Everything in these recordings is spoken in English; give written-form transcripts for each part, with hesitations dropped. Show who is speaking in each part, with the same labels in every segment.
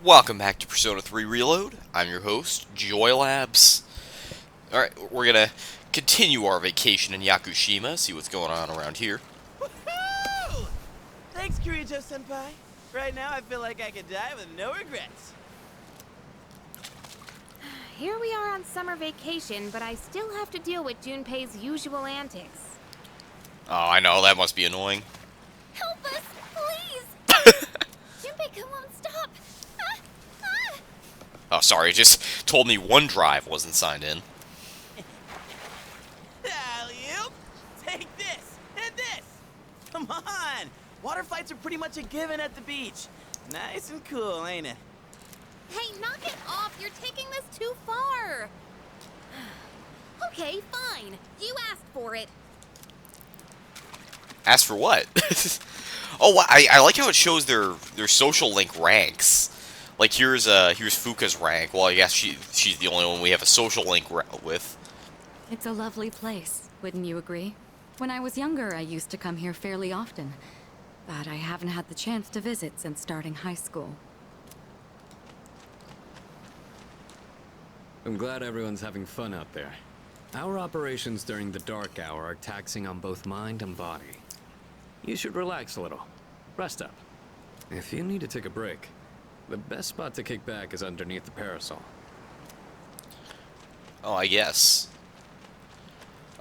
Speaker 1: Welcome back to Persona 3 Reload. I'm your host, Joy Labs. Alright, we're gonna continue our vacation in Yakushima, see what's going on around here.
Speaker 2: Woohoo! Thanks, Kirijo-senpai. Right now, I feel like I could die with no regrets.
Speaker 3: Here we are on summer vacation, but I still have to deal with Junpei's usual antics.
Speaker 1: Oh, I know, that must be annoying.
Speaker 3: Help us, please! Junpei won't stop!
Speaker 1: Oh, sorry, it just told me OneDrive wasn't signed in.
Speaker 2: Alley-oop! Take this and this! Come on! Water fights are pretty much a given at the beach. Nice and cool, ain't it?
Speaker 3: Hey, knock it off! You're taking this too far! Okay, fine. You asked for it.
Speaker 1: Ask for what? Oh, I like how it shows their social link ranks. Like, here's Fuka's rank. Well, I guess she's the only one we have a social link with.
Speaker 4: It's a lovely place, wouldn't you agree? When I was younger, I used to come here fairly often. But I haven't had the chance to visit since starting high school.
Speaker 5: I'm glad everyone's having fun out there. Our operations during the dark hour are taxing on both mind and body. You should relax a little. Rest up. If you need to take a break, the best spot to kick back is underneath the parasol.
Speaker 1: Oh, I guess.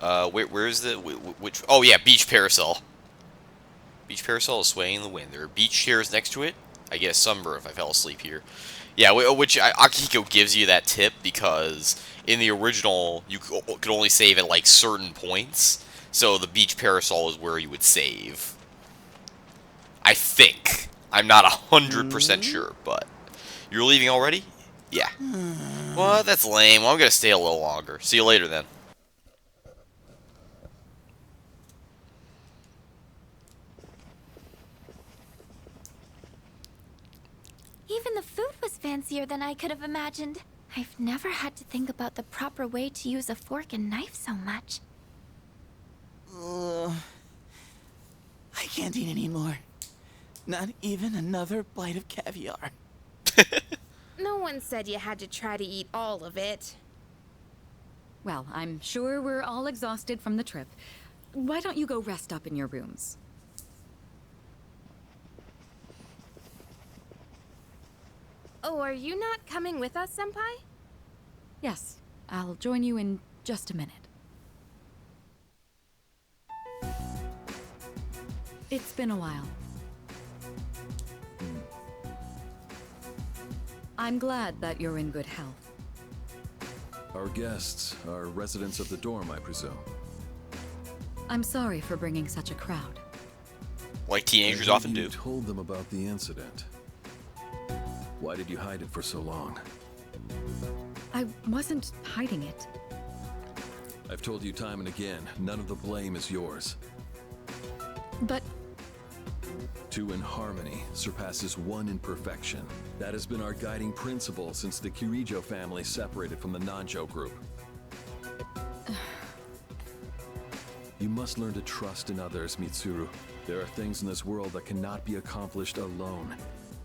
Speaker 1: Where's the which? Oh yeah, beach parasol. Beach parasol is swaying in the wind. There are beach chairs next to it. I get a sunburn if I fell asleep here. Yeah, which Akihiko gives you that tip because in the original you could only save at like certain points. So the beach parasol is where you would save. I think. I'm not 100% sure, but you're leaving already? Yeah. Well, that's lame. Well, I'm gonna stay a little longer. See you later then.
Speaker 3: Even the food was fancier than I could have imagined. I've never had to think about the proper way to use a fork and knife so much.
Speaker 2: I can't eat anymore. Not even another bite of caviar.
Speaker 3: No one said you had to try to eat all of it.
Speaker 4: Well, I'm sure we're all exhausted from the trip. Why don't you go rest up in your rooms?
Speaker 3: Oh, are you not coming with us, Senpai?
Speaker 4: Yes, I'll join you in just a minute. It's been a while. I'm glad that you're in good health.
Speaker 6: Our guests are residents of the dorm, I presume.
Speaker 4: I'm sorry for bringing such a crowd.
Speaker 1: Like teenagers
Speaker 6: I heard
Speaker 1: often do.
Speaker 6: You told them about the incident. Why did you hide it for so long?
Speaker 4: I wasn't hiding it.
Speaker 6: I've told you time and again, none of the blame is yours.
Speaker 4: But
Speaker 6: Two in harmony surpasses one in perfection. That has been our guiding principle since the Kirijo family separated from the Nanjo group. You must learn to trust in others, Mitsuru. There are things in this world that cannot be accomplished alone,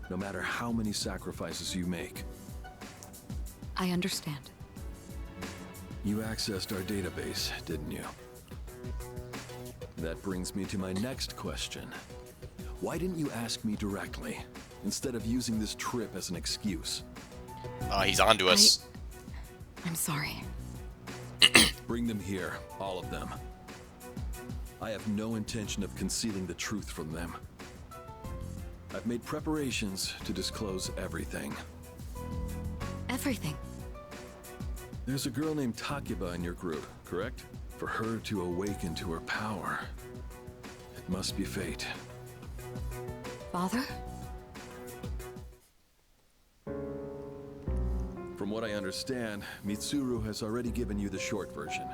Speaker 6: no matter how many sacrifices you make.
Speaker 4: I understand.
Speaker 6: You accessed our database, didn't you? That brings me to my next question. Why didn't you ask me directly, instead of using this trip as an excuse?
Speaker 1: He's on to us.
Speaker 4: I'm sorry.
Speaker 6: Bring them here, all of them. I have no intention of concealing the truth from them. I've made preparations to disclose everything.
Speaker 4: Everything.
Speaker 6: There's a girl named Takiba in your group, correct? For her to awaken to her power, it must be fate.
Speaker 4: Father?
Speaker 6: From what I understand, Mitsuru has already given you the short version.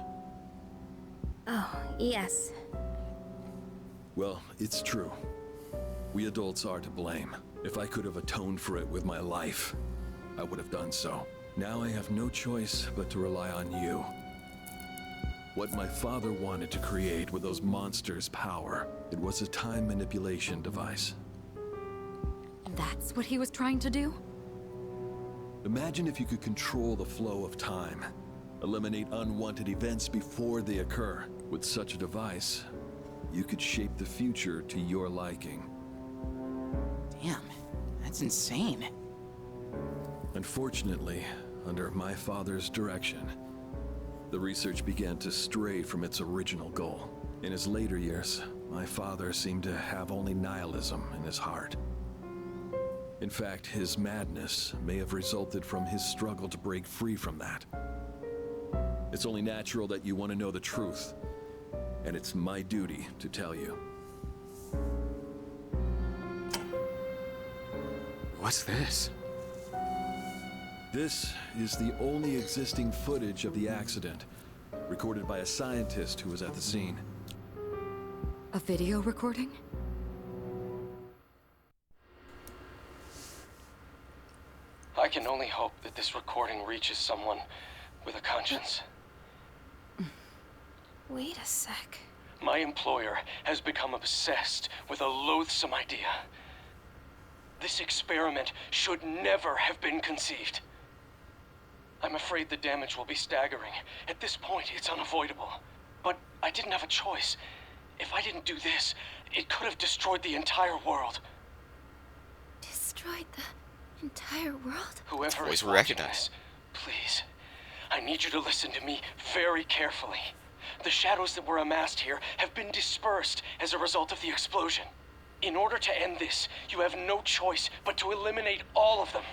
Speaker 3: Oh, yes.
Speaker 6: Well, it's true. We adults are to blame. If I could have atoned for it with my life, I would have done so. Now I have no choice but to rely on you. What my father wanted to create with those monsters' power, it was a time manipulation device.
Speaker 4: That's what he was trying to do?
Speaker 6: Imagine if you could control the flow of time, eliminate unwanted events before they occur. With such a device, you could shape the future to your liking.
Speaker 2: Damn, that's insane.
Speaker 6: Unfortunately, under my father's direction, the research began to stray from its original goal. In his later years, my father seemed to have only nihilism in his heart. In fact, his madness may have resulted from his struggle to break free from that. It's only natural that you want to know the truth, and it's my duty to tell you.
Speaker 5: What's this?
Speaker 6: This is the only existing footage of the accident, recorded by a scientist who was at the scene.
Speaker 4: A video recording?
Speaker 7: I can only hope that this recording reaches someone with a conscience.
Speaker 3: Wait a sec.
Speaker 7: My employer has become obsessed with a loathsome idea. This experiment should never have been conceived. I'm afraid the damage will be staggering. At this point, it's unavoidable. But I didn't have a choice. If I didn't do this, it could have destroyed the entire world.
Speaker 3: Destroyed the entire world?
Speaker 7: Whoever
Speaker 1: Voice
Speaker 7: is
Speaker 1: we
Speaker 7: watching
Speaker 1: recognize.
Speaker 7: this, please, I need you to listen to me very carefully. The shadows that were amassed here have been dispersed as a result of the explosion. In order to end this, you have no choice but to eliminate all of them.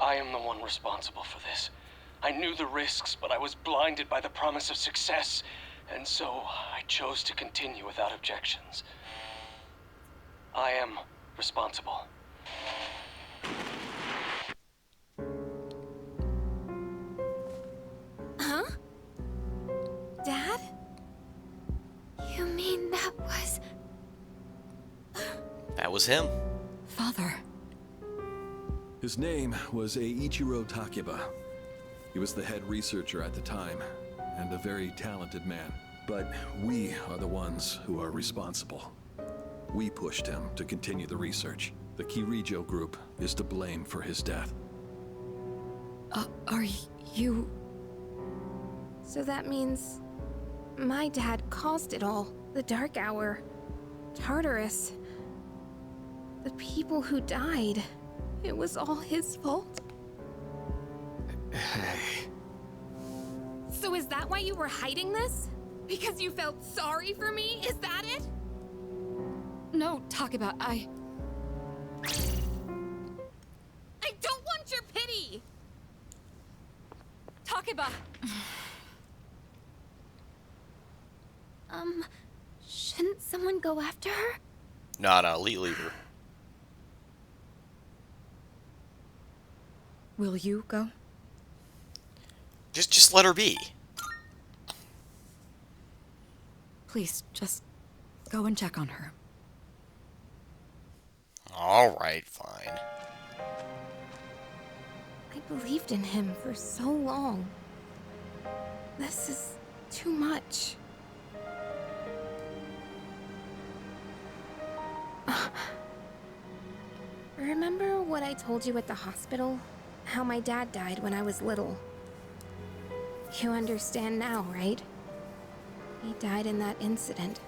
Speaker 7: I am the one responsible for this. I knew the risks, but I was blinded by the promise of success, and so I chose to continue without objections. I am responsible.
Speaker 3: Huh? Dad? You mean that was...
Speaker 1: That was him.
Speaker 4: Father.
Speaker 6: His name was Eiichiro Takeba. He was the head researcher at the time, and a very talented man. But we are the ones who are responsible. We pushed him to continue the research. The Kirijo group is to blame for his death.
Speaker 4: Are you...
Speaker 8: So that means my dad caused it all. The Dark Hour, Tartarus, the people who died. It was all his fault.
Speaker 5: Hey.
Speaker 8: So is that why you were hiding this? Because you felt sorry for me? Is that it?
Speaker 4: No, Takeba, I
Speaker 8: don't want your pity!
Speaker 4: Takeba!
Speaker 3: Shouldn't someone go after her?
Speaker 1: No, leave her.
Speaker 4: Will you go?
Speaker 1: Just let her be.
Speaker 4: Please, just go and check on her.
Speaker 1: Alright, fine.
Speaker 8: I believed in him for so long. This is too much. Remember what I told you at the hospital? How my dad died when I was little. You understand now, right? He died in that incident.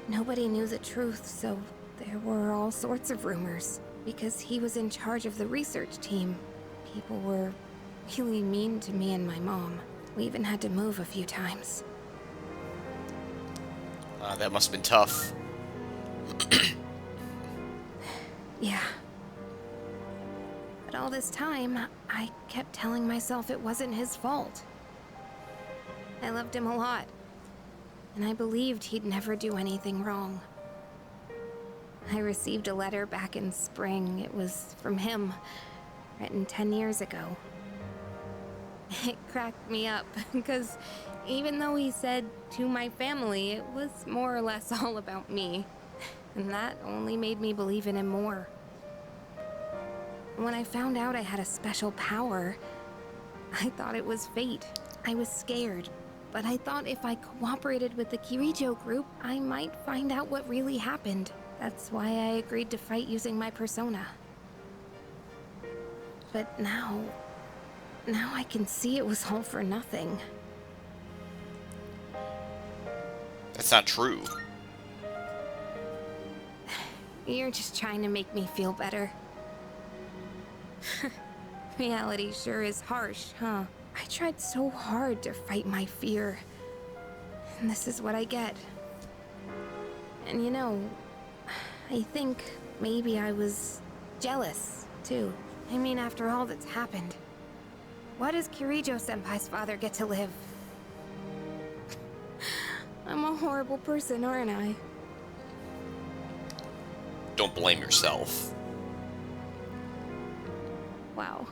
Speaker 8: Nobody knew the truth, so there were all sorts of rumors. Because he was in charge of the research team, people were really mean to me and my mom. We even had to move a few times.
Speaker 1: That must have been tough.
Speaker 8: Yeah. But all this time, I kept telling myself it wasn't his fault. I loved him a lot, and I believed he'd never do anything wrong. I received a letter back in spring. It was from him, written 10 years ago. It cracked me up, because even though he said to my family, it was more or less all about me. And that only made me believe in him more. When I found out I had a special power, I thought it was fate. I was scared, but I thought if I cooperated with the Kirijo group, I might find out what really happened. That's why I agreed to fight using my persona. But now I can see it was all for nothing.
Speaker 1: That's not true.
Speaker 8: You're just trying to make me feel better. Reality sure is harsh, huh? I tried so hard to fight my fear. And this is what I get. And you know, I think maybe I was jealous, too. I mean, after all that's happened. Why does Kirijo-senpai's father get to live? I'm a horrible person, aren't I?
Speaker 1: Don't blame yourself.
Speaker 8: Wow.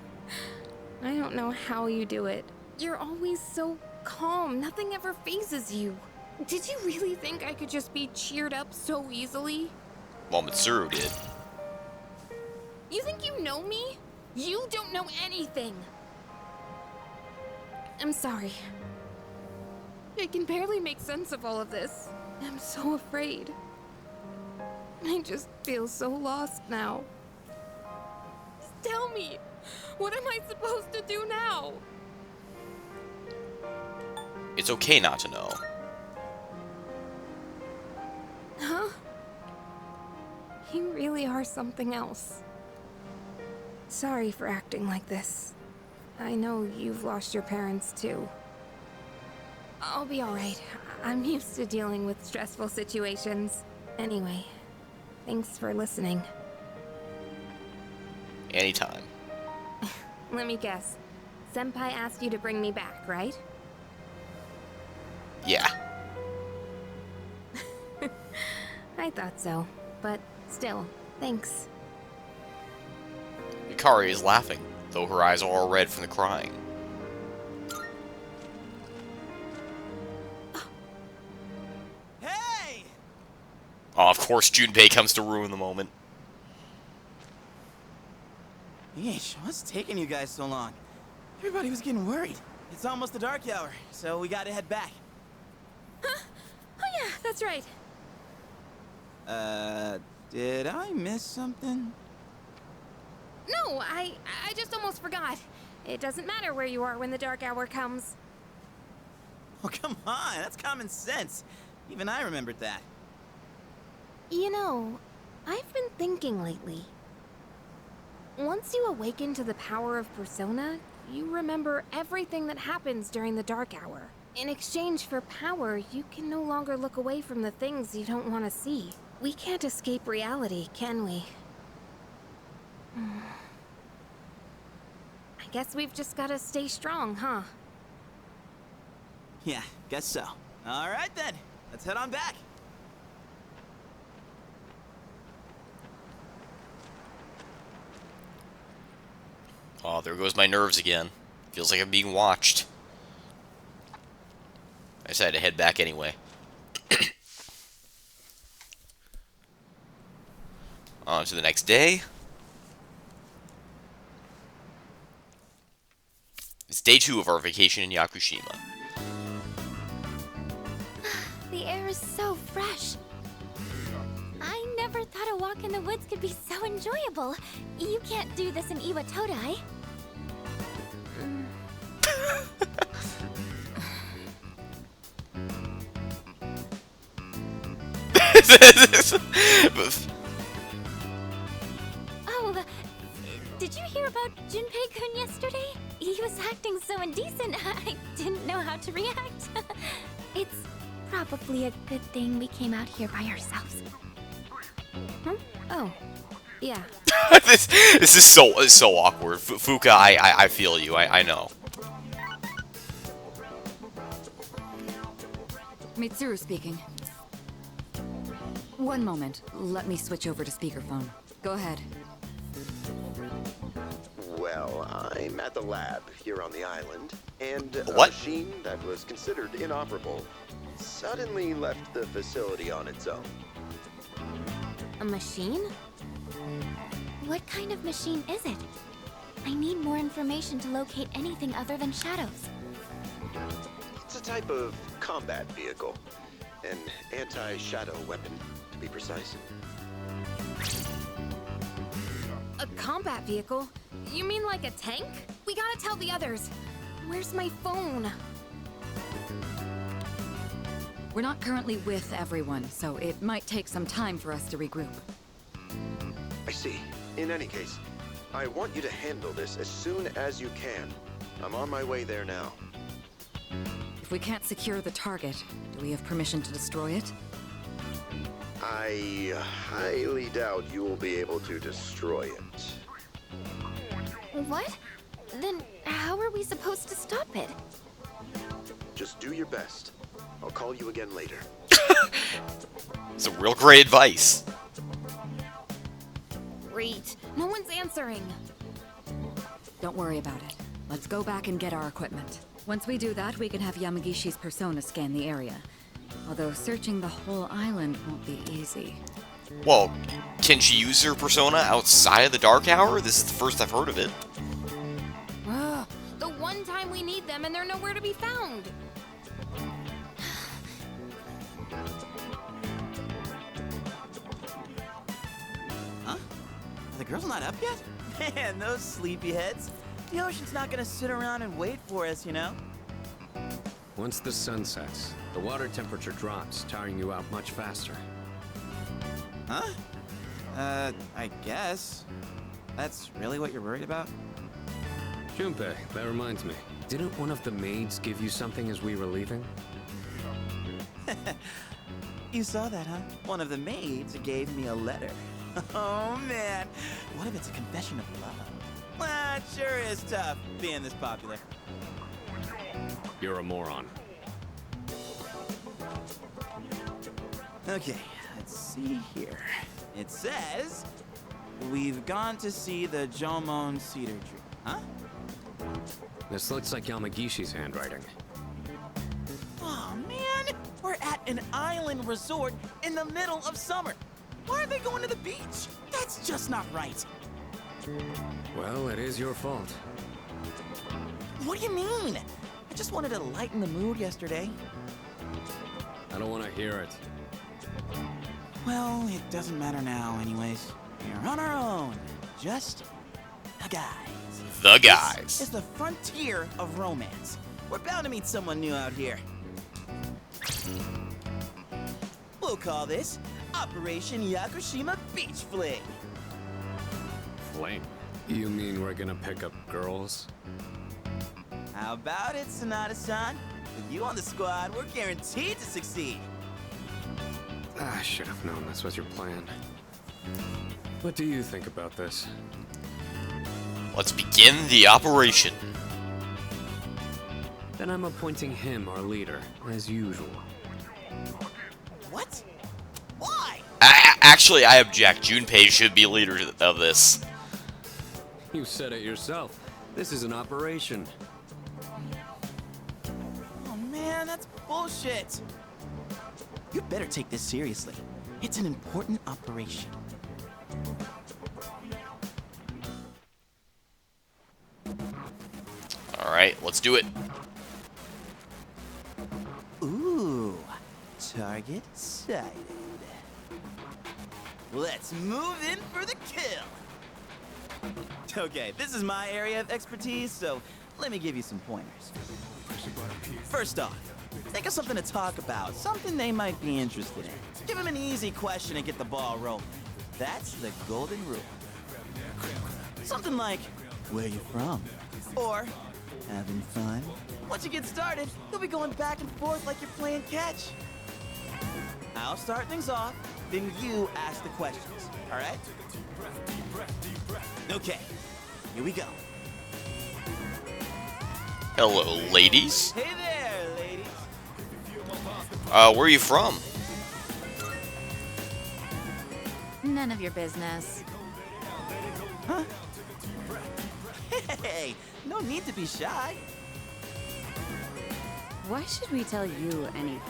Speaker 8: I don't know how you do it. You're always so calm. Nothing ever phases you. Did you really think I could just be cheered up so easily?
Speaker 1: Well, Mitsuru did.
Speaker 8: You think you know me? You don't know anything. I'm sorry. I can barely make sense of all of this. I'm so afraid. I just feel so lost now. Just tell me, what am I supposed to do now?
Speaker 1: It's okay not to know.
Speaker 8: Huh? You really are something else. Sorry for acting like this. I know you've lost your parents too. I'll be alright. I'm used to dealing with stressful situations. Anyway, thanks for listening.
Speaker 1: Anytime.
Speaker 8: Let me guess. Senpai asked you to bring me back, right?
Speaker 1: Yeah.
Speaker 8: I thought so, but still, thanks.
Speaker 1: Yukari is laughing, though her eyes are all red from the crying.
Speaker 2: Hey!
Speaker 1: Oh, of course Junpei comes to ruin the moment.
Speaker 2: Yeesh, what's taking you guys so long? Everybody was getting worried. It's almost the dark hour, so we gotta head back.
Speaker 8: Huh? Oh yeah, that's right.
Speaker 2: Did I miss something?
Speaker 8: No, I just almost forgot. It doesn't matter where you are when the dark hour comes.
Speaker 2: Oh, come on, that's common sense. Even I remembered that.
Speaker 8: You know, I've been thinking lately. Once you awaken to the power of Persona, you remember everything that happens during the dark hour. In exchange for power, you can no longer look away from the things you don't want to see. We can't escape reality, can we? I guess we've just gotta stay strong, huh?
Speaker 2: Yeah, guess so. All right then, let's head on back.
Speaker 1: Oh, there goes my nerves again. Feels like I'm being watched. I decided to head back anyway. On to the next day. It's day 2 of our vacation in Yakushima.
Speaker 3: The air is so fresh. I never thought a walk in the woods could be so enjoyable. You can't do this in Iwatodai. Oh, did you hear about Junpei-kun yesterday? He was acting so indecent, I didn't know how to react. It's probably a good thing we came out here by ourselves.
Speaker 8: Huh? Oh, yeah.
Speaker 1: this is so awkward. Fuka, I feel you. I know.
Speaker 4: Mitsuru speaking. One moment. Let me switch over to speakerphone. Go ahead.
Speaker 9: Well, I'm at the lab here on the island, and a
Speaker 1: What?
Speaker 9: machine that was considered inoperable suddenly left the facility on its own.
Speaker 8: A machine?
Speaker 3: What kind of machine is it? I need more information to locate anything other than shadows.
Speaker 9: It's a type of combat vehicle, an anti-shadow weapon, to be precise.
Speaker 8: A combat vehicle? You mean like a tank? We gotta tell the others. Where's my phone?
Speaker 4: We're not currently with everyone, so it might take some time for us to regroup.
Speaker 9: I see. In any case, I want you to handle this as soon as you can. I'm on my way there now.
Speaker 4: If we can't secure the target, do we have permission to destroy it?
Speaker 9: I highly doubt you will be able to destroy it.
Speaker 8: What? Then how are we supposed to stop it?
Speaker 9: Just do your best. I'll call you again later.
Speaker 1: It's a real great advice.
Speaker 8: Great. No one's answering.
Speaker 4: Don't worry about it. Let's go back and get our equipment. Once we do that, we can have Yamagishi's persona scan the area. Although searching the whole island won't be easy.
Speaker 1: Well, can she use her persona outside of the Dark Hour? This is the first I've heard of it.
Speaker 8: Ugh, the one time we need them and they're nowhere to be found.
Speaker 2: Huh? Are the girls not up yet? Man, those sleepyheads. The ocean's not gonna sit around and wait for us, you know?
Speaker 5: Once the sun sets, the water temperature drops, tiring you out much faster.
Speaker 2: Huh? I guess. That's really what you're worried about?
Speaker 5: Junpei, that reminds me. Didn't one of the maids give you something as we were leaving?
Speaker 2: You saw that, huh? One of the maids gave me a letter. Oh, man. What if it's a confession of love? Well, it sure is tough being this popular.
Speaker 5: You're a moron.
Speaker 2: Okay, let's see here. It says, we've gone to see the Jomon cedar tree. Huh?
Speaker 5: This looks like Yamagishi's handwriting.
Speaker 2: Oh, man. We're at an island resort in the middle of summer. Why are they going to the beach? That's just not right.
Speaker 5: Well, it is your fault.
Speaker 2: What do you mean? I just wanted to lighten the mood yesterday.
Speaker 5: I don't want to hear it.
Speaker 2: Well, it doesn't matter now anyways. We're on our own. Just the guys.
Speaker 1: The guys.
Speaker 2: This is the frontier of romance. We're bound to meet someone new out here. We'll call this Operation Yakushima Beach Fling.
Speaker 5: Flame? You mean we're gonna pick up girls?
Speaker 2: How about it, Sonata-san? With you on the squad, we're guaranteed to succeed.
Speaker 5: I should have known this was your plan. What do you think about this?
Speaker 1: Let's begin the operation.
Speaker 5: Then I'm appointing him our leader, as usual.
Speaker 2: What? Why?
Speaker 1: Actually, I object. Junpei should be leader of this.
Speaker 5: You said it yourself. This is an operation.
Speaker 2: Oh man, that's bullshit. You better take this seriously. It's an important operation.
Speaker 1: Alright, let's do it.
Speaker 2: Ooh, target sighted. Let's move in for the kill. Okay, this is my area of expertise, so let me give you some pointers. First off, think of something to talk about, something they might be interested in. Give them an easy question and get the ball rolling. That's the golden rule. Something like, where you from? Or, having fun? Once you get started, you'll be going back and forth like you're playing catch. I'll start things off, then you ask the questions, all right? Okay, here we go.
Speaker 1: Hello, ladies.
Speaker 2: Hey there, ladies.
Speaker 1: Where are you from?
Speaker 3: None of your business.
Speaker 2: Huh? Hey, no need to be shy.
Speaker 4: Why should we tell you anything?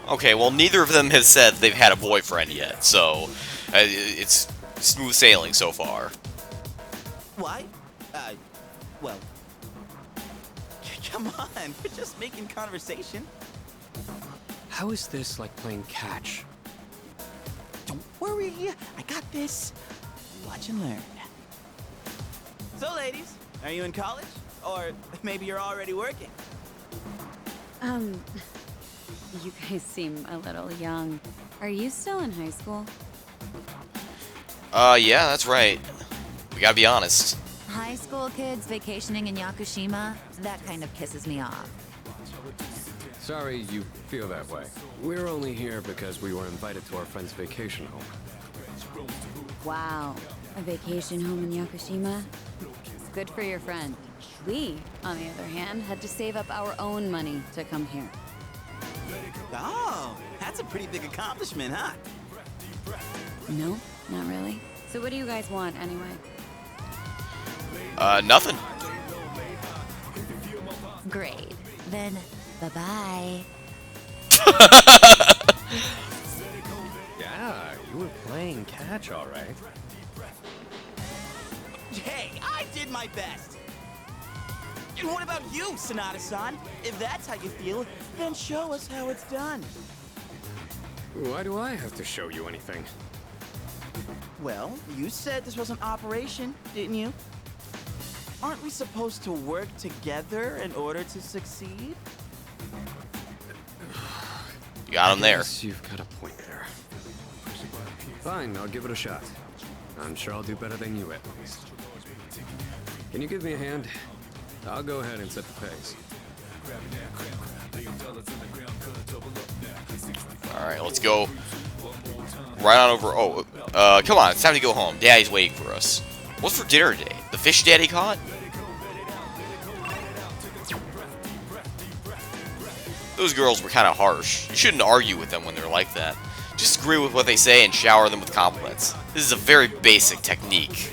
Speaker 1: Okay, well, neither of them have said they've had a boyfriend yet, so it's smooth sailing so far.
Speaker 2: Why? Well, come on, we're just making conversation.
Speaker 5: How is this like playing catch?
Speaker 2: Don't worry, I got this. Watch and learn. So, ladies, are you in college? Or maybe you're already working?
Speaker 4: You guys seem a little young. Are you still in high school?
Speaker 1: Yeah, that's right. We gotta be honest.
Speaker 10: High school kids vacationing in Yakushima, that kind of pisses me off.
Speaker 5: Sorry you feel that way. We're only here because we were invited to our friend's vacation home.
Speaker 4: Wow, a vacation home in Yakushima? Good for your friend. We, on the other hand, had to save up our own money to come here.
Speaker 2: Oh, that's a pretty big accomplishment, huh?
Speaker 4: No, not really. So what do you guys want, anyway?
Speaker 1: Nothing.
Speaker 10: Great. Then, bye-bye.
Speaker 5: Yeah, you were playing catch, all right.
Speaker 2: Hey, I did my best! And what about you, Sonata-san? If that's how you feel, then show us how it's done.
Speaker 5: Why do I have to show you anything?
Speaker 2: Well, you said this was an operation, didn't you? Aren't we supposed to work together in order to succeed?
Speaker 1: You got him there.
Speaker 5: Yes, you've got a point there. Fine, I'll give it a shot. I'm sure I'll do better than you at least. Can you give me a hand? I'll go ahead and set the pace.
Speaker 1: Alright, let's go. Right on over. Oh, come on, it's time to go home. Daddy's waiting for us. What's for dinner today? The fish Daddy caught? Those girls were kind of harsh. You shouldn't argue with them when they're like that. Just agree with what they say and shower them with compliments. This is a very basic technique.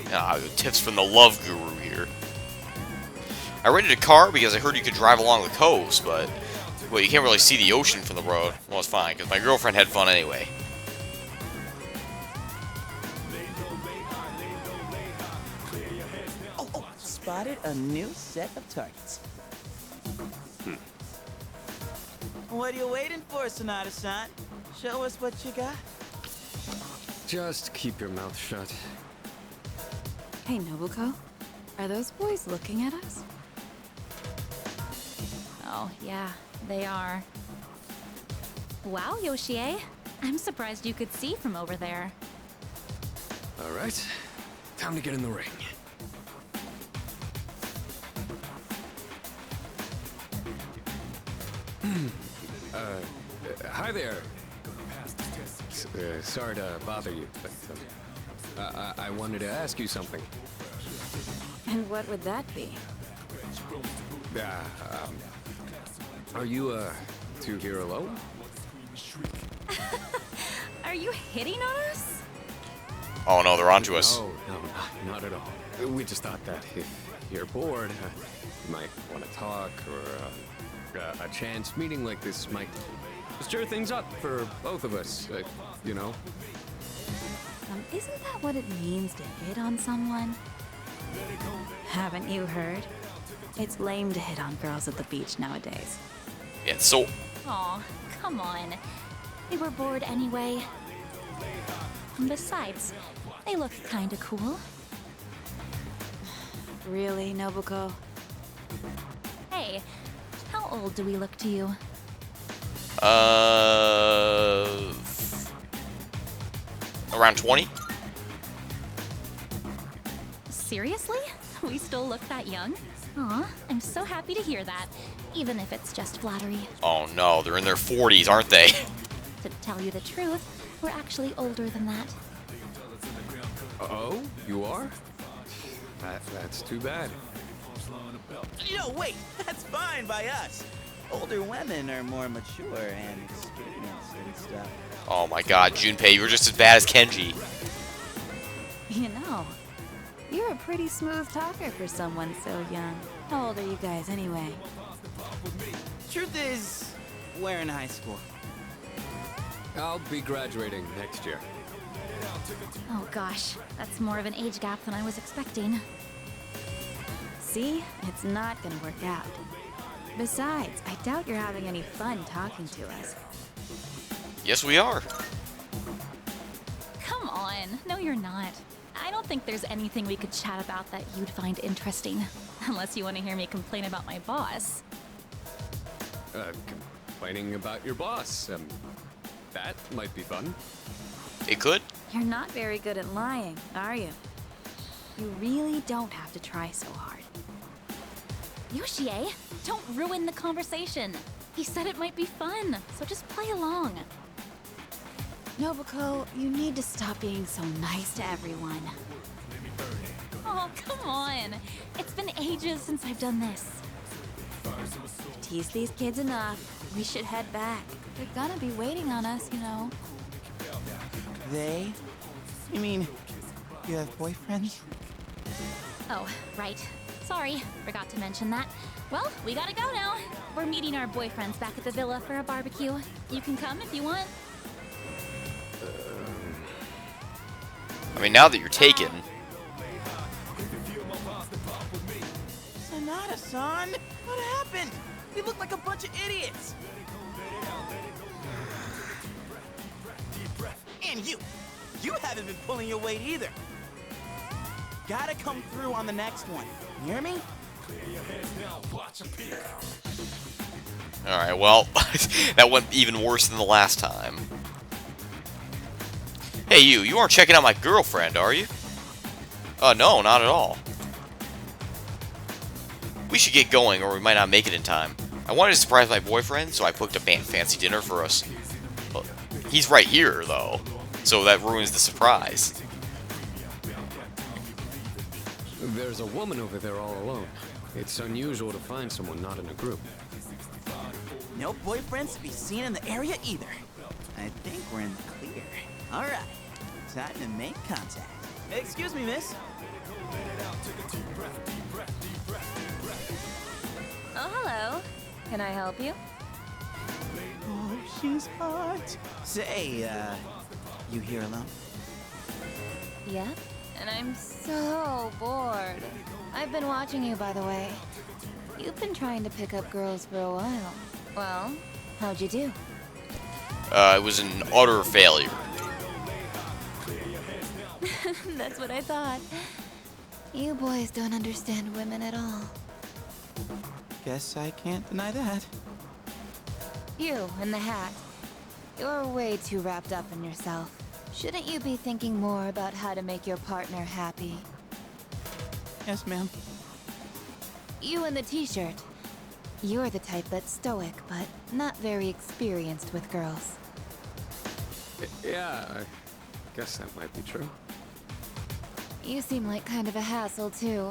Speaker 1: Tips from the love guru here. I rented a car because I heard you could drive along the coast, but well, you can't really see the ocean from the road. Well, it's fine, because my girlfriend had fun anyway.
Speaker 2: Oh, spotted a new set of targets. What are you waiting for, Sonata-san? Show us what you got.
Speaker 5: Just keep your mouth shut.
Speaker 4: Hey, Nobuko, are those boys looking at us?
Speaker 3: Oh, yeah, they are. Wow, Yoshie. I'm surprised you could see from over there.
Speaker 5: All right, time to get in the ring. Hi there. Sorry to bother you, but I wanted to ask you something.
Speaker 4: And what would that be?
Speaker 5: Are you two here alone?
Speaker 3: Are you hitting on us?
Speaker 1: Oh no, they're onto us.
Speaker 5: No, not at all. We just thought that if you're bored, you might want to talk, or a chance meeting like this might stir things up for both of us, you know?
Speaker 3: Isn't that what it means to hit on someone? Haven't you heard? It's lame to hit on girls at the beach nowadays.
Speaker 1: Yeah, so
Speaker 3: Aw, come on. They were bored anyway. And besides, they look kinda cool.
Speaker 4: Really, Nobuko?
Speaker 3: Hey, how old do we look to you?
Speaker 1: Around 20?
Speaker 3: Seriously? We still look that young? Aw, I'm so happy to hear that, even if it's just flattery.
Speaker 1: Oh no, they're in their 40s, aren't they?
Speaker 3: To tell you the truth, we're actually older than that.
Speaker 5: Oh, you are? That's too bad.
Speaker 2: No, wait, that's fine by us. Older women are more mature and experienced and stuff.
Speaker 1: Oh my god, Junpei, you're just as bad as Kenji.
Speaker 4: You know, you're a pretty smooth talker for someone so young. How old are you guys anyway?
Speaker 2: Truth is, we're in high school.
Speaker 5: I'll be graduating next year.
Speaker 3: Oh gosh, that's more of an age gap than I was expecting.
Speaker 4: See? It's not gonna work out. Besides, I doubt you're having any fun talking to us.
Speaker 1: Yes, we are.
Speaker 3: Come on, no you're not.
Speaker 11: I don't think there's anything we could chat about that you'd find interesting. Unless you want to hear me complain about my boss.
Speaker 5: Complaining about your boss. That might be fun.
Speaker 1: It could.
Speaker 11: You're not very good at lying, are you? You really don't have to try so hard. Yoshie, don't ruin the conversation. He said it might be fun, so just play along. Nobuko, you need to stop being so nice to everyone. Oh, come on. It's been ages since I've done this. Tease these kids enough. We should head back. They're gonna be waiting on us, you know.
Speaker 2: They? You mean, you have boyfriends?
Speaker 11: Oh, right. Sorry, forgot to mention that. Well, we gotta go now. We're meeting our boyfriends back at the villa for a barbecue. You can come if you want.
Speaker 1: I mean, now that you're taken.
Speaker 2: Sonata-san? What happened? We look like a bunch of idiots. And you haven't been pulling your weight either. Gotta come through on the next one. You hear me?
Speaker 1: Alright, well, that went even worse than the last time. Hey, you aren't checking out my girlfriend, are you? No, not at all. We should get going, or we might not make it in time. I wanted to surprise my boyfriend, so I cooked a fancy dinner for us. Well, he's right here, though, so that ruins the surprise.
Speaker 5: There's a woman over there all alone. It's unusual to find someone not in a group.
Speaker 2: No boyfriends to be seen in the area either. I think we're in the clear. All right, time to make contact. Excuse me, miss.
Speaker 3: Oh, hello. Can I help you?
Speaker 2: Oh, she's hot. Say, you here alone?
Speaker 3: Yep. And I'm so bored. I've been watching you, by the way. You've been trying to pick up girls for a while. Well, how'd you do?
Speaker 1: It was an utter failure.
Speaker 3: That's what I thought. You boys don't understand women at all.
Speaker 2: Guess I can't deny that.
Speaker 3: You in the hat. You're way too wrapped up in yourself. Shouldn't you be thinking more about how to make your partner happy?
Speaker 2: Yes, ma'am.
Speaker 3: You in the t-shirt. You're the type that's stoic, but not very experienced with girls.
Speaker 5: Yeah, I guess that might be true.
Speaker 3: You seem like kind of a hassle, too.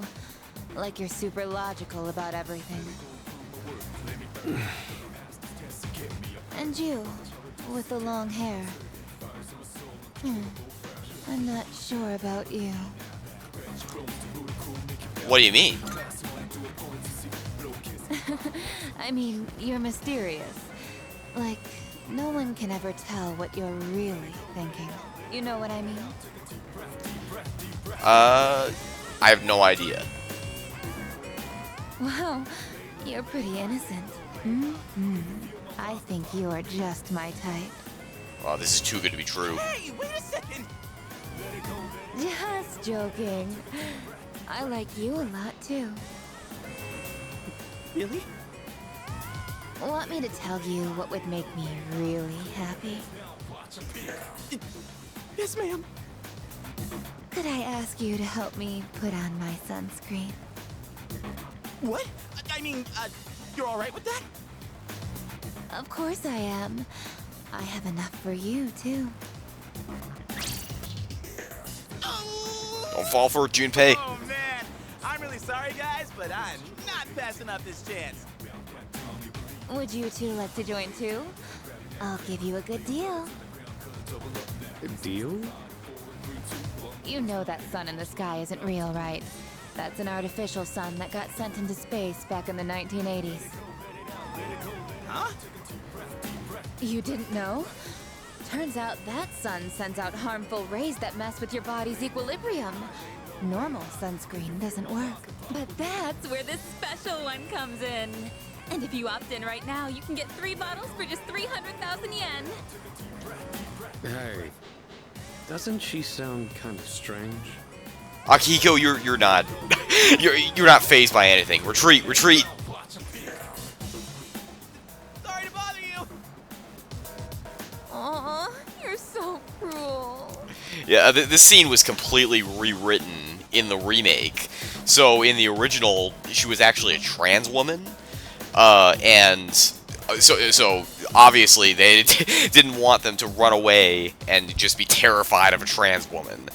Speaker 3: Like you're super logical about everything. And you, with the long hair. I'm not sure about you.
Speaker 1: What do you mean?
Speaker 3: I mean, you're mysterious. Like, no one can ever tell what you're really thinking. You know what I mean?
Speaker 1: I have no idea.
Speaker 3: Wow, you're pretty innocent. I think you are just my type.
Speaker 1: Wow, this is too good to be true.
Speaker 2: Hey, wait a second!
Speaker 3: Just joking. I like you a lot, too.
Speaker 2: Really?
Speaker 3: Want me to tell you what would make me really happy?
Speaker 2: Yes, ma'am.
Speaker 3: Could I ask you to help me put on my sunscreen?
Speaker 2: What? I mean, you're all right with that?
Speaker 3: Of course I am. I have enough for you, too.
Speaker 1: Don't fall for it, Junpei.
Speaker 2: Oh, man. I'm really sorry, guys, but I'm not passing up this chance.
Speaker 3: Would you two like to join, too? I'll give you a good deal.
Speaker 5: A deal?
Speaker 3: You know that sun in the sky isn't real, right? That's an artificial sun that got sent into space back in the 1980s.
Speaker 2: Huh?
Speaker 3: You didn't know? Turns out that sun sends out harmful rays that mess with your body's equilibrium. Normal sunscreen doesn't work. But that's where this special one comes in. And if you opt in right now, you can get 3 bottles for just 300,000 yen.
Speaker 5: Hey, doesn't she sound kind of strange?
Speaker 1: Akihiko, you're not you're not fazed by anything. Retreat, retreat.
Speaker 2: Sorry to bother you.
Speaker 3: Aw, you're so cruel.
Speaker 1: Yeah, this scene was completely rewritten in the remake. So in the original, she was actually a trans woman, and so obviously they didn't want them to run away and just be terrified of a trans woman.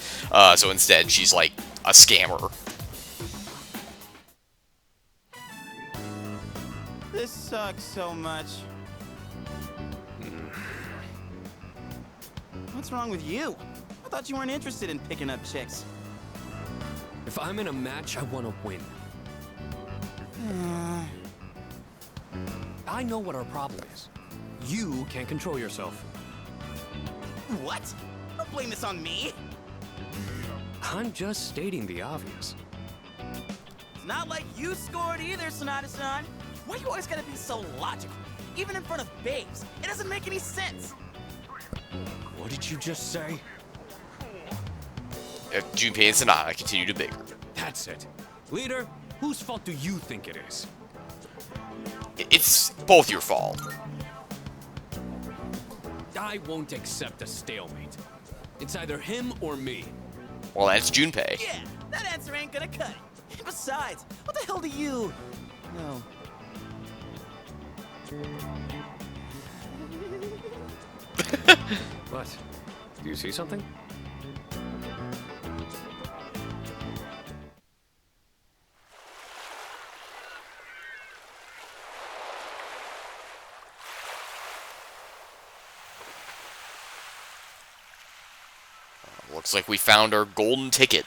Speaker 1: So instead, she's like a scammer.
Speaker 2: This sucks so much. What's wrong with you? I thought you weren't interested in picking up chicks.
Speaker 5: If I'm in a match, I want to win. I know what our problem is. You can't control yourself.
Speaker 2: What? Don't blame this on me.
Speaker 5: I'm just stating the obvious.
Speaker 2: It's not like you scored either, Sonata-san. Why you always gotta be so logical? Even in front of babes. It doesn't make any sense.
Speaker 5: What did you just say?
Speaker 1: Junpei and Sonata continue to bicker.
Speaker 5: That's it. Leader, whose fault do you think it is?
Speaker 1: It's both your fault.
Speaker 5: I won't accept a stalemate. It's either him or me.
Speaker 1: Well, that's Junpei.
Speaker 2: Yeah, that answer ain't gonna cut it. Besides, what the hell do you know?
Speaker 5: What? Do you see something?
Speaker 1: Looks like we found our golden ticket.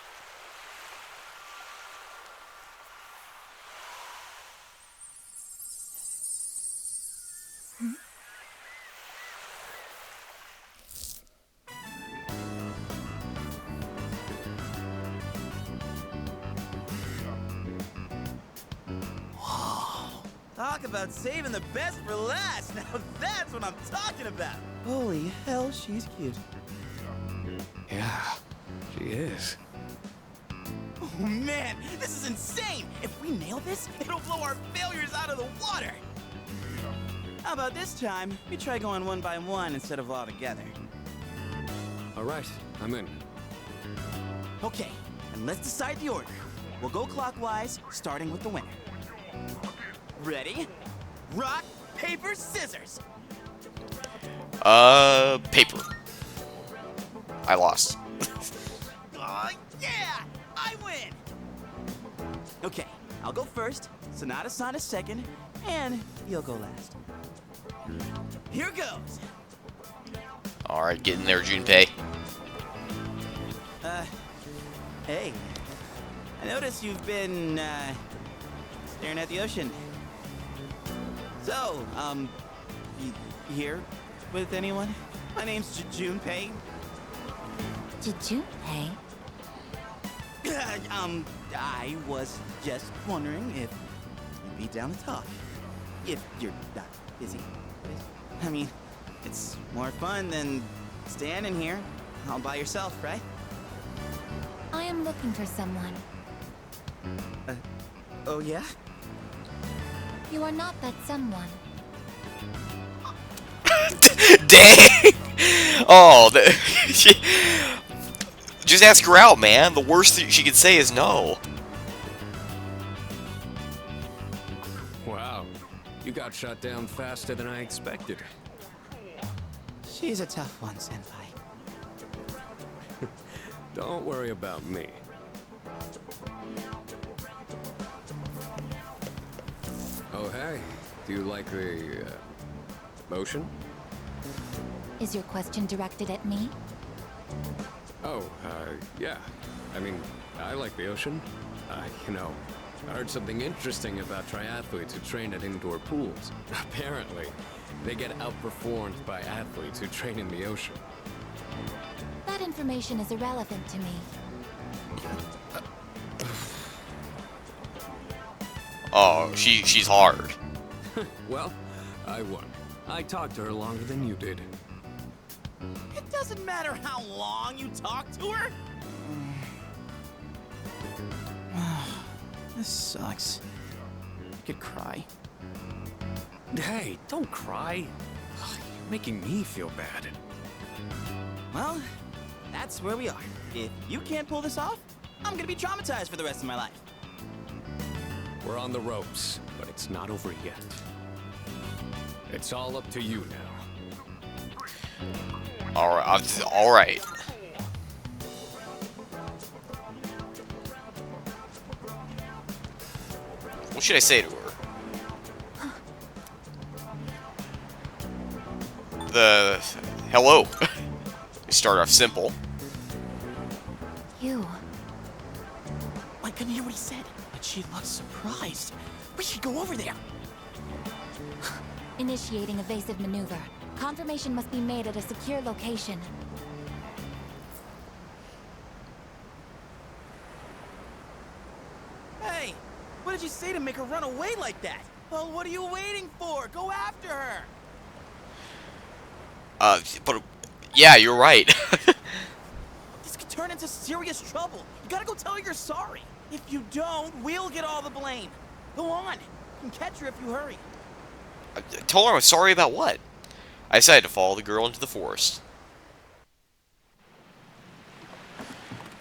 Speaker 2: Talk about saving the best for last. Now that's what I'm talking about. Holy hell, she's cute.
Speaker 5: Yeah, she is.
Speaker 2: Oh man, this is insane! If we nail this, it'll blow our failures out of the water! How about this time, we try going one by one instead of all together?
Speaker 5: Alright, I'm in.
Speaker 2: Okay, and let's decide the order. We'll go clockwise, starting with the winner. Ready? Rock, paper, scissors!
Speaker 1: Paper. I lost.
Speaker 2: Oh, yeah! I win! Okay, I'll go first, Sonata-san is second, and you'll go last. Here goes!
Speaker 1: Alright, get in there, Junpei.
Speaker 2: Hey. I noticed you've been, staring at the ocean. So, you here with anyone? My name's Junpei.
Speaker 3: Junpei?
Speaker 2: I was just wondering if you'd be down to talk. If you're not busy. I mean, it's more fun than standing here all by yourself, right?
Speaker 3: I am looking for someone.
Speaker 2: Oh yeah?
Speaker 3: You are not that someone.
Speaker 1: Dang! Oh, just ask her out, man. The worst thing she could say is no.
Speaker 5: Wow, you got shot down faster than I expected.
Speaker 2: She's a tough one, Senpai.
Speaker 5: Don't worry about me. Oh, hey. Do you like the, ocean?
Speaker 3: Is your question directed at me?
Speaker 5: Oh, yeah. I mean, I like the ocean. You know, I heard something interesting about triathletes who train at indoor pools. Apparently, they get outperformed by athletes who train in the ocean.
Speaker 3: That information is irrelevant to me.
Speaker 1: Oh, she's hard.
Speaker 5: Well, I won. I talked to her longer than you did.
Speaker 2: It doesn't matter how long you talk to her. This sucks. I could cry.
Speaker 5: Hey, don't cry. Ugh, you're making me feel bad.
Speaker 2: Well, that's where we are. If you can't pull this off, I'm gonna be traumatized for the rest of my life.
Speaker 5: We're on the ropes, but it's not over yet. It's all up to you now.
Speaker 1: All right. What should I say to her? Hello. We start off simple.
Speaker 3: You.
Speaker 2: I couldn't hear what he said, but she looked surprised. We should go over there.
Speaker 3: Initiating evasive maneuver. Confirmation must be made at a secure location.
Speaker 2: Hey, what did you say to make her run away like that? Well, what are you waiting for? Go after her.
Speaker 1: But yeah, you're right.
Speaker 2: This could turn into serious trouble. You gotta go tell her you're sorry. If you don't, we'll get all the blame. Go on. You can catch her if you hurry.
Speaker 1: I told her I'm sorry about what? I decided to follow the girl into the forest.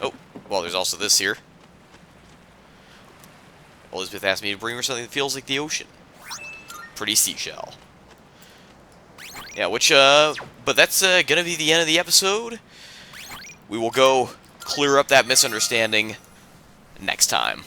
Speaker 1: Oh, well, there's also this here. Elizabeth asked me to bring her something that feels like the ocean. Pretty seashell. Yeah, but that's gonna be the end of the episode. We will go clear up that misunderstanding next time.